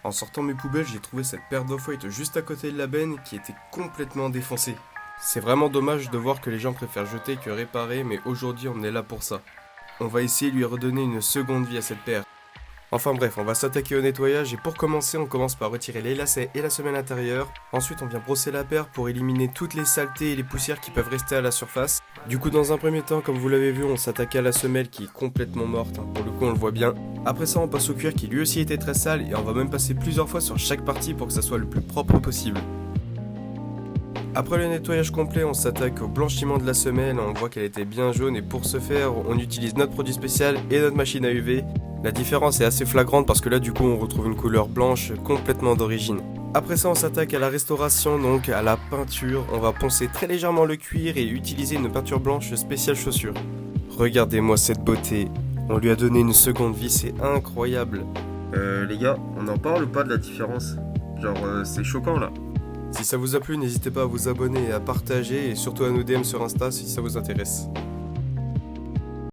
En sortant mes poubelles, j'ai trouvé cette paire d'off-white juste à côté de la benne qui était complètement défoncée. C'est vraiment dommage de voir que les gens préfèrent jeter que réparer, mais aujourd'hui on est là pour ça. On va essayer de lui redonner une seconde vie à cette paire. Enfin bref, on va s'attaquer au nettoyage et pour commencer, on commence par retirer les lacets et la semelle intérieure. Ensuite, on vient brosser la paire pour éliminer toutes les saletés et les poussières qui peuvent rester à la surface. Du coup, dans un premier temps, comme vous l'avez vu, on s'attaque à la semelle qui est complètement morte. Pour le coup, on le voit bien. Après ça, on passe au cuir qui lui aussi était très sale et on va même passer plusieurs fois sur chaque partie pour que ça soit le plus propre possible. Après le nettoyage complet, on s'attaque au blanchiment de la semelle, on voit qu'elle était bien jaune et pour ce faire, on utilise notre produit spécial et notre machine à UV. La différence est assez flagrante parce que là du coup on retrouve une couleur blanche complètement d'origine. Après ça on s'attaque à la restauration, donc à la peinture, on va poncer très légèrement le cuir et utiliser une peinture blanche spéciale chaussure. Regardez-moi cette beauté, on lui a donné une seconde vie, c'est incroyable. Les gars, on en parle ou pas de la différence? C'est choquant là. Si ça vous a plu, n'hésitez pas à vous abonner et à partager et surtout à nous DM sur Insta si ça vous intéresse.